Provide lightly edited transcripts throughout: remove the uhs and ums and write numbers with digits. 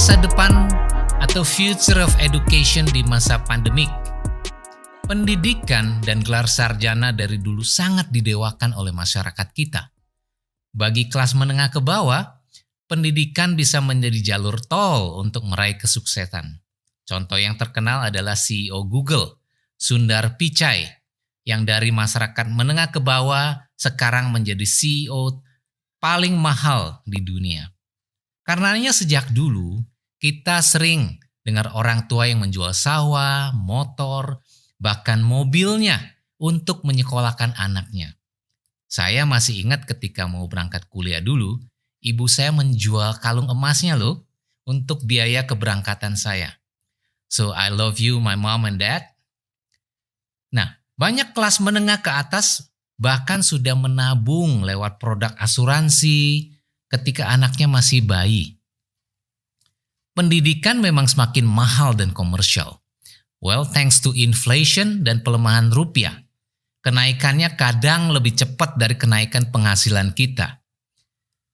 Masa depan atau future of education di masa pandemik. Pendidikan dan gelar sarjana dari dulu sangat didewakan oleh masyarakat kita. Bagi kelas menengah ke bawah, pendidikan bisa menjadi jalur tol untuk meraih kesuksesan. Contoh yang terkenal adalah CEO Google, Sundar Pichai, yang dari masyarakat menengah ke bawah sekarang menjadi CEO paling mahal di dunia. Karenanya sejak dulu kita sering dengar orang tua yang menjual sawah, motor, bahkan mobilnya untuk menyekolahkan anaknya. Saya masih ingat ketika mau berangkat kuliah dulu, ibu saya menjual kalung emasnya loh untuk biaya keberangkatan saya. So I love you my mom and dad. Nah, banyak kelas menengah ke atas bahkan sudah menabung lewat produk asuransi ketika anaknya masih bayi. Pendidikan memang semakin mahal dan komersial. Well, thanks to inflation dan pelemahan rupiah, kenaikannya kadang lebih cepat dari kenaikan penghasilan kita.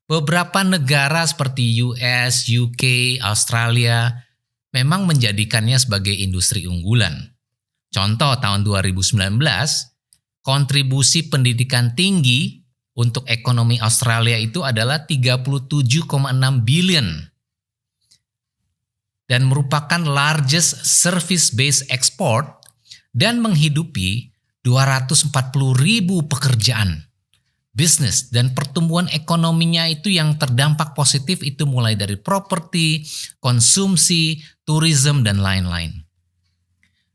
Beberapa negara seperti US, UK, Australia memang menjadikannya sebagai industri unggulan. Contoh tahun 2019, kontribusi pendidikan tinggi untuk ekonomi Australia itu adalah 37,6 billion. Dan merupakan largest service-based export dan menghidupi 240.000 pekerjaan. Bisnis dan pertumbuhan ekonominya itu yang terdampak positif itu mulai dari properti, konsumsi, tourism, dan lain-lain.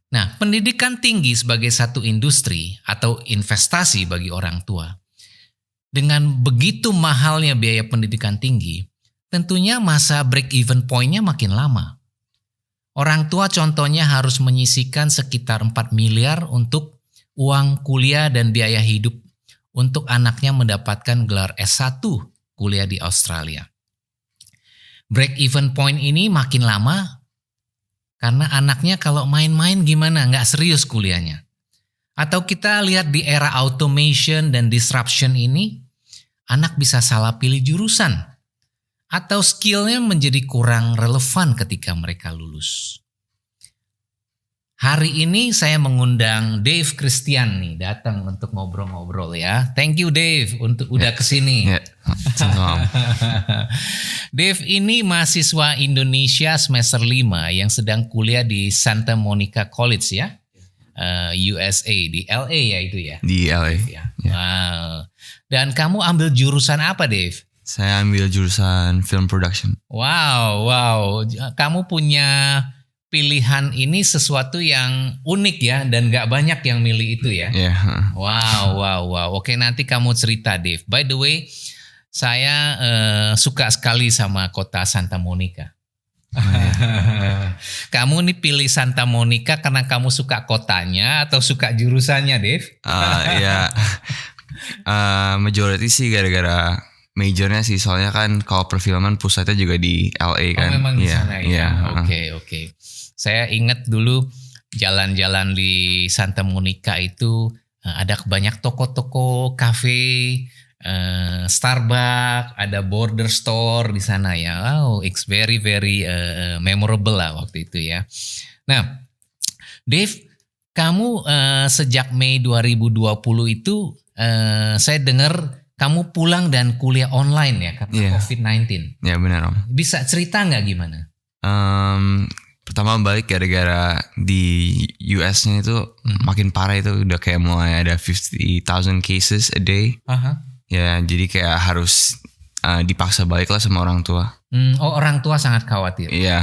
Nah, pendidikan tinggi sebagai satu industri atau investasi bagi orang tua. Dengan begitu mahalnya biaya pendidikan tinggi, tentunya masa break-even point-nya makin lama. Orang tua contohnya harus menyisihkan sekitar 4 miliar untuk uang kuliah dan biaya hidup untuk anaknya mendapatkan gelar S1 kuliah di Australia. Break-even point ini makin lama karena anaknya kalau main-main gimana, nggak serius kuliahnya. Atau kita lihat di era automation dan disruption ini, anak bisa salah pilih jurusan. Atau skillnya menjadi kurang relevan ketika mereka lulus. Hari ini saya mengundang Dave Christian nih datang untuk ngobrol-ngobrol ya. Thank you Dave untuk udah kesini. Dave ini mahasiswa Indonesia semester 5 yang sedang kuliah di Santa Monica College ya. USA di LA ya itu ya. Di LA. Ya. Wow. Dan kamu ambil jurusan apa Dave? Saya ambil jurusan film production. Wow. Kamu punya pilihan ini sesuatu yang unik ya dan gak banyak yang milih itu ya. Yeah. Wow. Oke, nanti kamu cerita Dave. By the way, saya suka sekali sama kota Santa Monica. Kamu nih pilih Santa Monica karena kamu suka kotanya atau suka jurusannya Dave? Majority sih gara-gara majornya sih, soalnya kan kalau perfilman pusatnya juga di LA kan. Oh memang di sana ya. Yeah. Oke. Saya ingat dulu jalan-jalan di Santa Monica itu ada banyak toko-toko, kafe, Starbucks, ada border store di sana ya. Oh, it's very memorable lah waktu itu ya. Nah, Dave, kamu sejak Mei 2020 itu saya dengar kamu pulang dan kuliah online ya karena COVID-19. Ya benar Om. Bisa cerita nggak gimana? Pertama balik gara-gara di US-nya itu makin parah, itu udah kayak mulai ada 50,000 cases a day. Ya jadi kayak harus dipaksa balik lah sama orang tua. Orang tua sangat khawatir. Iya,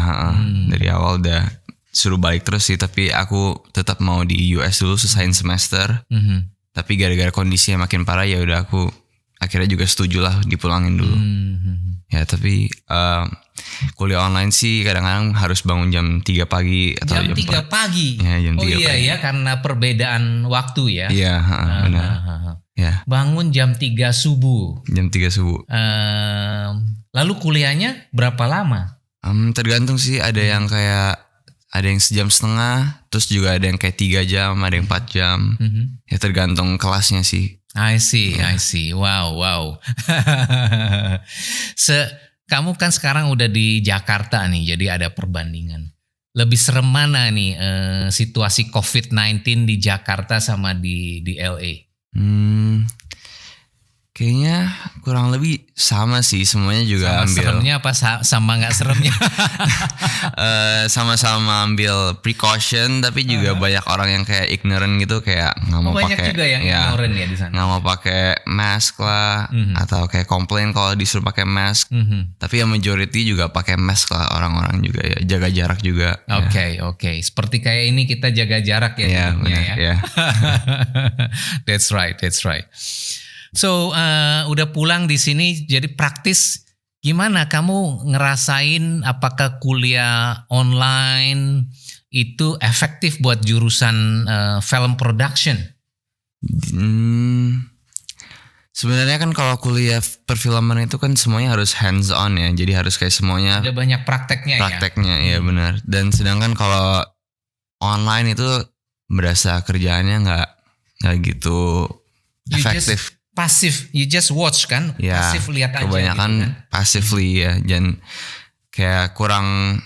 dari awal udah suruh balik terus sih, tapi aku tetap mau di US dulu selesaiin semester. Tapi gara-gara kondisinya makin parah ya udah aku akhirnya juga setuju lah dipulangin dulu. Ya tapi kuliah online sih kadang-kadang harus bangun jam 3 pagi atau jam 3 pagi. Ya, jam 3 pagi. Ya karena perbedaan waktu ya. Iya, benar. Ya. Bangun jam 3 subuh. Jam 3 subuh. Lalu kuliahnya berapa lama? Tergantung sih, ada yang sejam setengah, terus juga ada yang kayak 3 jam, ada yang 4 jam. Ya tergantung kelasnya sih. I see. Wow. kamu kan sekarang udah di Jakarta nih, jadi ada perbandingan. Lebih serem mana nih situasi COVID-19 di Jakarta sama di LA? Kayaknya kurang lebih sama sih, semuanya juga Sama ambil seremnya apa sama nggak seremnya? sama-sama ambil precaution, tapi juga banyak orang yang kayak ignorant gitu, kayak nggak mau Banyak pakai, juga yang ignorant ya di sana. nggak mau pakai mask lah, atau kayak komplain kalau disuruh pakai mask. Tapi yang majority juga pakai mask lah, orang-orang juga ya, jaga jarak juga. Oke. Seperti kayak ini kita jaga jarak ya, Ya, hidupnya benar, ya. ya. That's right. So udah pulang di sini, jadi praktis gimana kamu ngerasain apakah kuliah online itu efektif buat jurusan film production? Sebenarnya kan kalau kuliah perfilman itu kan semuanya harus hands on ya, jadi harus kayak semuanya Ada banyak prakteknya ya. ya benar. Dan sedangkan kalau online itu berasa kerjaannya nggak gitu efektif. Pasif, you just watch kan, Ya, pasif lihat aja. kebanyakan gitu kan? passively ya, dan kayak kurang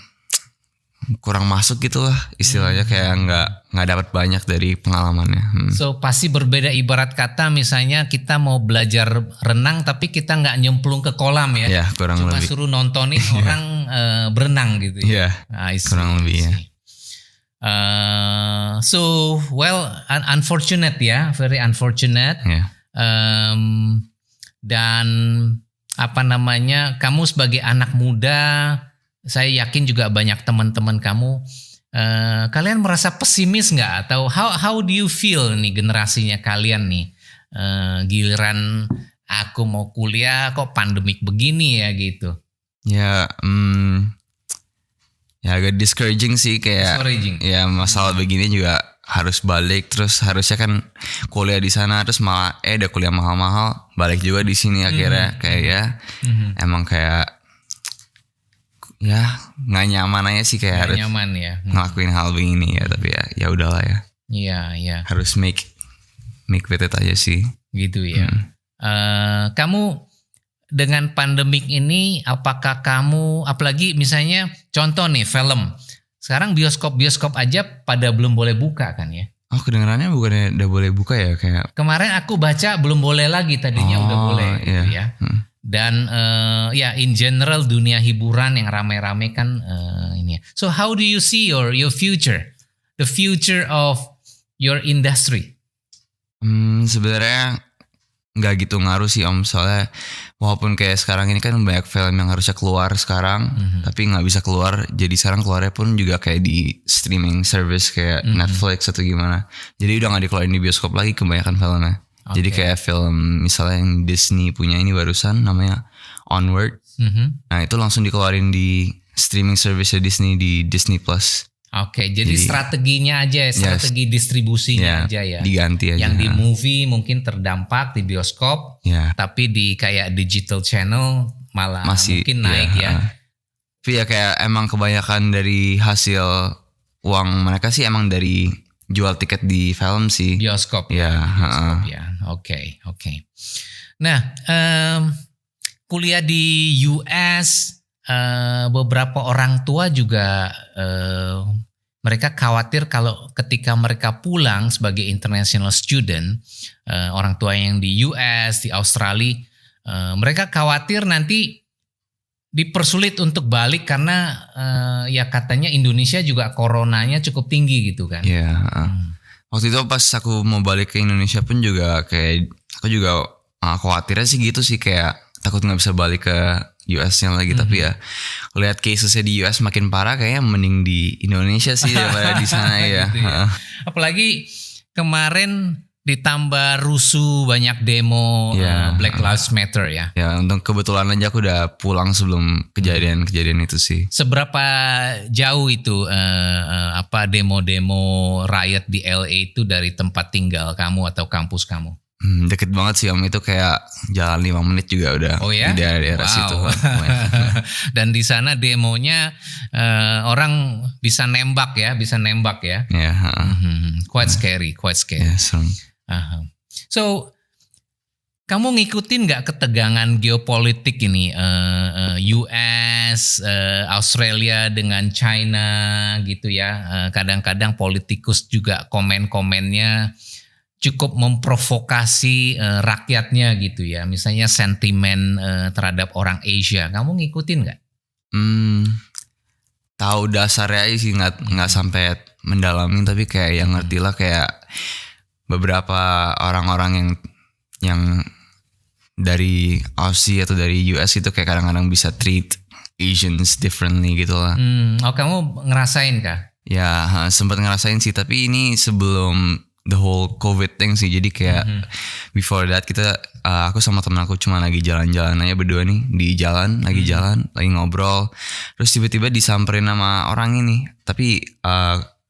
masuk gitu lah istilahnya, kayak nggak dapat banyak dari pengalamannya. So pasti berbeda, ibarat kata misalnya kita mau belajar renang tapi kita nggak nyemplung ke kolam ya. Ya, kurang Cuma lebih. suruh nontonin orang berenang gitu ya. Ya, I see, kurang lebih ya. So well, unfortunate ya, very unfortunate. Ya. Dan apa namanya, kamu sebagai anak muda, saya yakin juga banyak teman-teman kamu, kalian merasa pesimis nggak? Atau how do you feel nih generasinya kalian nih, giliran aku mau kuliah kok pandemik begini ya gitu? Ya, ya agak discouraging sih, kayak Discouraging. ya masalah begini juga harus balik, terus harusnya kan kuliah di sana, terus malah udah kuliah mahal-mahal, balik juga di sini akhirnya kayak ya emang kayak ya nggak nyaman aja sih, kayak Nggak harus nyaman ya. ngelakuin hal begini ya, tapi ya udahlah ya, Iya. harus make with it aja sih. Gitu ya. Kamu dengan pandemik ini, apakah kamu, apalagi misalnya contoh nih film, sekarang bioskop aja pada belum boleh buka kan ya? Oh, kedengarannya bukannya udah boleh buka ya, kayak Kemarin aku baca belum boleh lagi, tadinya udah boleh gitu iya. ya. Dan ya in general dunia hiburan yang rame-rame kan ini ya. So how do you see your future, the future of your industry? Sebenarnya nggak gitu ngaruh sih Om, soalnya walaupun kayak sekarang ini kan banyak film yang harusnya keluar sekarang tapi nggak bisa keluar, jadi sekarang keluarnya pun juga kayak di streaming service kayak Netflix atau gimana, jadi udah nggak dikeluarin di bioskop lagi kebanyakan filmnya. Jadi kayak film misalnya yang Disney punya ini barusan namanya Onward, nah itu langsung dikeluarin di streaming service Disney di Disney Plus. Oke, jadi strateginya aja, strategi distribusinya aja ya. Diganti aja. Yang di movie mungkin terdampak di bioskop, tapi di kayak digital channel malah masih mungkin naik ya. Tapi ya kayak emang kebanyakan dari hasil uang mereka sih emang dari jual tiket di film sih. Bioskop. Ya. Oke. Nah, kuliah di US. Beberapa orang tua juga mereka khawatir kalau ketika mereka pulang sebagai international student, orang tua yang di US, di Australia, mereka khawatir nanti dipersulit untuk balik karena ya katanya Indonesia juga coronanya cukup tinggi gitu kan. Iya. Waktu itu pas aku mau balik ke Indonesia pun juga kayak aku juga khawatirnya sih gitu sih, kayak takut nggak bisa balik ke US-nya lagi. Tapi ya lihat cases-nya di US makin parah, kayaknya mending di Indonesia sih daripada di sana ya. Gitu ya. Apalagi kemarin ditambah rusuh, banyak demo Black Lives Matter ya. Ya, untuk kebetulan aja aku udah pulang sebelum kejadian itu sih. Seberapa jauh itu demo-demo riot di LA itu dari tempat tinggal kamu atau kampus kamu? Deket banget sih Om, itu kayak jalan 5 menit juga udah di daerah situ. Dan di sana demonya orang bisa nembak ya. Quite scary. Ya, serem. So Kamu ngikutin nggak ketegangan geopolitik ini, US, Australia dengan China gitu ya? Kadang-kadang politikus juga komen-komennya cukup memprovokasi rakyatnya gitu ya. Misalnya sentimen terhadap orang Asia. Kamu ngikutin nggak? Tahu dasarnya aja sih, nggak sampai mendalami, tapi kayak yang ngerti lah, kayak beberapa orang-orang yang dari Aussie atau dari US itu kayak kadang-kadang bisa treat Asians differently gitu lah. Oh, kamu ngerasain kah? Ya sempat ngerasain sih, tapi ini sebelum the whole COVID thing sih. Jadi kayak before that aku sama temen aku cuma lagi jalan-jalan aja berdua nih di jalan, lagi ngobrol. Terus tiba-tiba disamperin sama orang ini, tapi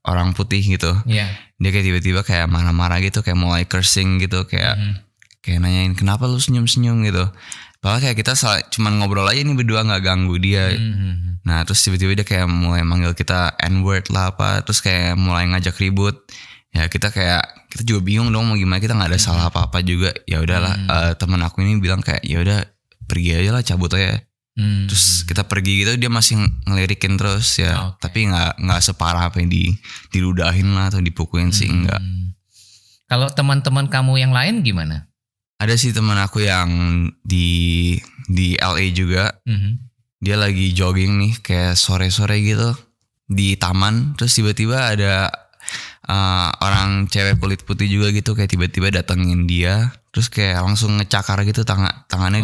orang putih gitu. Yeah. Dia kayak tiba-tiba kayak marah-marah gitu, kayak mulai cursing gitu, kayak nanyain kenapa lu senyum-senyum gitu. Padahal kayak kita cuman ngobrol aja nih berdua, nggak ganggu dia. Nah terus tiba-tiba dia kayak mulai manggil kita N-word lah apa, terus kayak mulai ngajak ribut. Ya kita juga bingung dong mau gimana, kita nggak ada salah apa-apa juga. Ya udahlah, teman aku ini bilang kayak ya udah pergi aja lah, cabut aja. Terus kita pergi gitu, dia masih ngelirikin terus ya. Tapi nggak separah apa yang diludahin lah atau dipukulin sih, enggak. Kalau teman-teman kamu yang lain gimana? Ada sih teman aku yang di LA juga. Dia lagi jogging nih kayak sore-sore gitu di taman, terus tiba-tiba ada orang cewek kulit putih juga gitu, kayak tiba-tiba datengin dia, terus kayak langsung ngecakar gitu tangannya.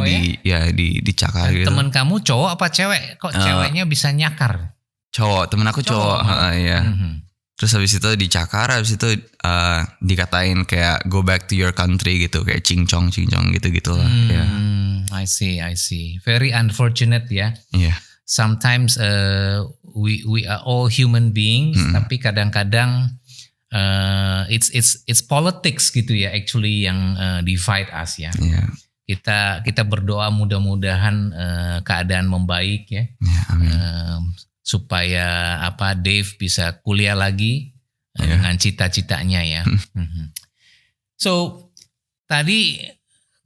Dicakar gitu. Temen kamu cowok apa cewek? Kok ceweknya bisa nyakar? Cowok, temen aku cowok. Ya. Terus habis itu dicakar, habis itu dikatain kayak go back to your country gitu, kayak cincong gitu-gitu lah. I see. Very unfortunate ya. Yeah. Sometimes we are all human beings, tapi kadang-kadang it's politics gitu ya, actually yang divide us ya. Yeah. Kita berdoa mudah-mudahan keadaan membaik ya. Yeah, amin. Supaya Dave bisa kuliah lagi dengan cita-citanya ya. So tadi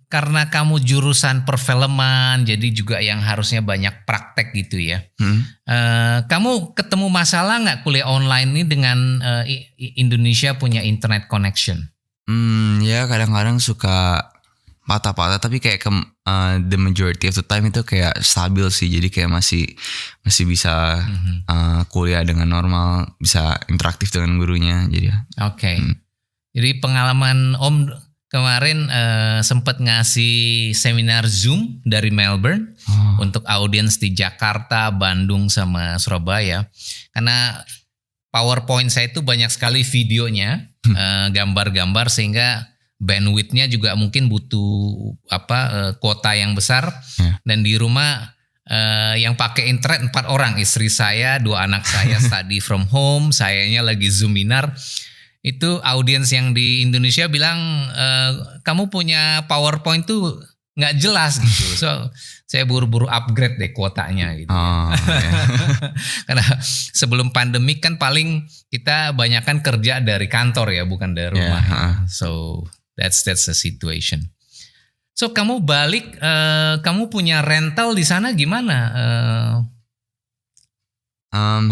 karena kamu jurusan perfilman, jadi juga yang harusnya banyak praktek gitu ya. Kamu ketemu masalah nggak kuliah online ini dengan Indonesia punya internet connection? Ya kadang-kadang suka patah-patah, tapi kayak the majority of the time itu kayak stabil sih. Jadi kayak masih bisa kuliah dengan normal, bisa interaktif dengan gurunya. Jadi Oke. Jadi pengalaman Om kemarin sempat ngasih seminar Zoom dari Melbourne untuk audiens di Jakarta, Bandung sama Surabaya. Karena PowerPoint saya itu banyak sekali videonya, gambar-gambar, sehingga bandwidth-nya juga mungkin butuh kuota yang besar. Dan di rumah yang pakai internet 4 orang, istri saya, 2 anak saya study from home, sayanya lagi Zoominar. Itu audiens yang di Indonesia bilang kamu punya PowerPoint tuh nggak jelas gitu. So saya buru-buru upgrade deh kuotanya gitu. Karena sebelum pandemi kan paling kita banyakan kerja dari kantor ya, bukan dari rumah. So that's the situation. So kamu balik, kamu punya rental di sana gimana?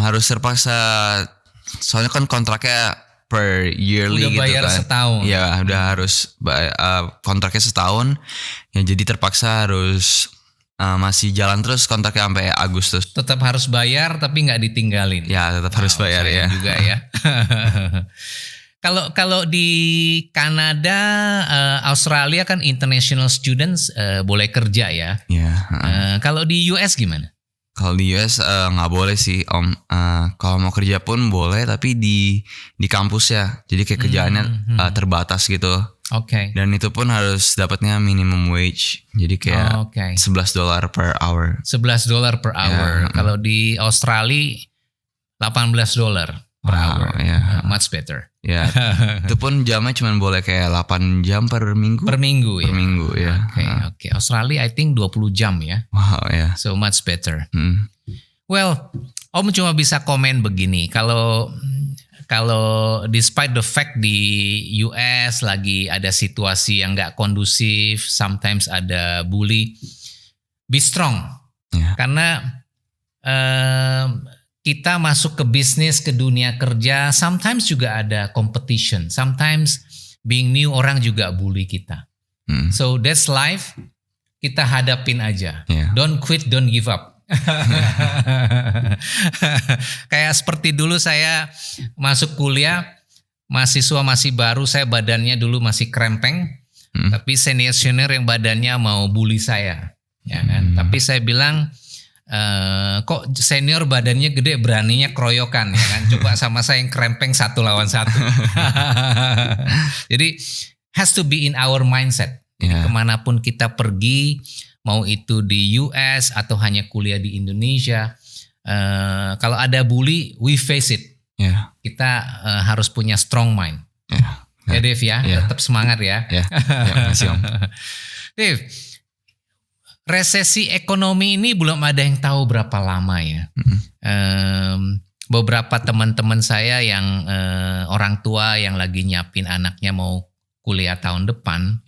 Harus terpaksa, soalnya kan kontraknya per yearly udah gitu bayar kan. Setahun. Ya udah harus kontraknya setahun. Ya jadi terpaksa harus masih jalan terus kontraknya sampai Agustus. Tetap harus bayar tapi nggak ditinggalin. Ya tetap harus bayar ya. Juga ya. Kalau di Kanada, Australia kan international students boleh kerja ya. Kalau di US gimana? Kalau di US nggak boleh sih Om. Kalau mau kerja pun boleh, tapi di kampus ya. Jadi kayak kerjaannya terbatas gitu. Oke. Dan itu pun harus dapatnya minimum wage. Jadi kayak $11 per hour. $11 per hour. Kalau di Australia $18 per hour. Much better. Ya. Itu pun jamnya cuma boleh kayak 8 jam per minggu. Per minggu ya. Per minggu ya. Oke. Australia I think 20 jam ya. Wow ya. So much better. Well, Om cuma bisa komen begini. Kalau kalau despite the fact di US lagi ada situasi yang gak kondusif, sometimes ada bully, be strong. Karena kita masuk ke bisnis, ke dunia kerja, sometimes juga ada competition. Sometimes being new, orang juga bully kita. So that's life, kita hadapin aja. Don't quit, don't give up. Kayak seperti dulu saya masuk kuliah, mahasiswa masih baru, saya badannya dulu masih krempeng, tapi senior yang badannya mau bully saya, ya kan? Tapi saya bilang, kok senior badannya gede, beraninya keroyokan, ya kan? Coba sama saya yang krempeng 1 lawan 1. Jadi has to be in our mindset. Jadi kemanapun kita pergi, mau itu di US atau hanya kuliah di Indonesia, kalau ada bully, we face it. Kita harus punya strong mind. Ya Dave ya, tetap semangat ya. Makasih Om. Dave, resesi ekonomi ini belum ada yang tahu berapa lama ya. Beberapa teman-teman saya yang orang tua yang lagi nyiapin anaknya mau kuliah tahun depan,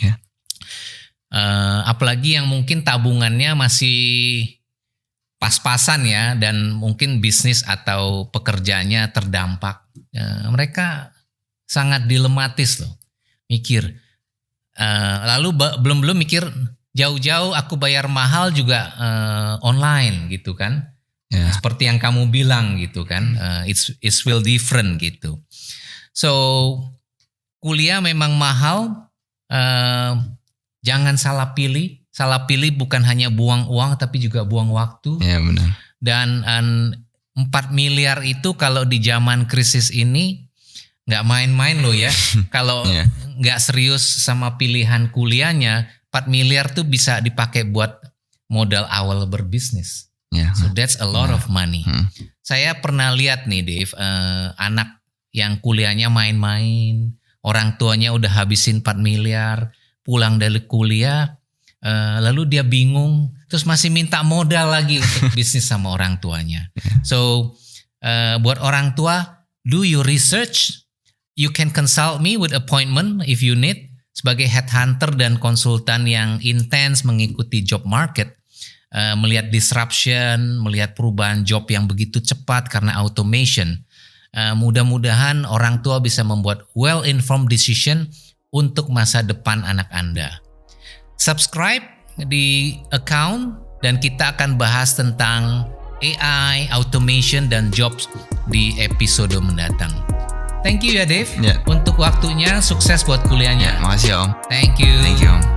apalagi yang mungkin tabungannya masih pas-pasan ya, dan mungkin bisnis atau pekerjaannya terdampak, mereka sangat dilematis loh, mikir. Lalu belum mikir jauh-jauh aku bayar mahal juga online gitu kan, seperti yang kamu bilang gitu kan, it's will different gitu. So kuliah memang mahal. Jangan salah pilih. Salah pilih bukan hanya buang uang tapi juga buang waktu. Ya benar. Dan 4 miliar itu kalau di zaman krisis ini nggak main-main loh ya. Kalau nggak serius sama pilihan kuliahnya, 4 miliar tuh bisa dipakai buat modal awal berbisnis. So that's a lot of money. Saya pernah lihat nih Dave, anak yang kuliahnya main-main, orang tuanya udah habisin 4 miliar, pulang dari kuliah, lalu dia bingung, terus masih minta modal lagi untuk bisnis sama orang tuanya. So buat orang tua, do your research. You can consult me with appointment if you need. Sebagai headhunter dan konsultan yang intens mengikuti job market, melihat disruption, melihat perubahan job yang begitu cepat karena automation. Mudah-mudahan orang tua bisa membuat well-informed decision untuk masa depan anak Anda. Subscribe di account dan kita akan bahas tentang AI, automation, dan jobs di episode mendatang. Thank you ya Dave untuk waktunya, sukses buat kuliahnya. Makasih Om. Thank you. Thank you Om.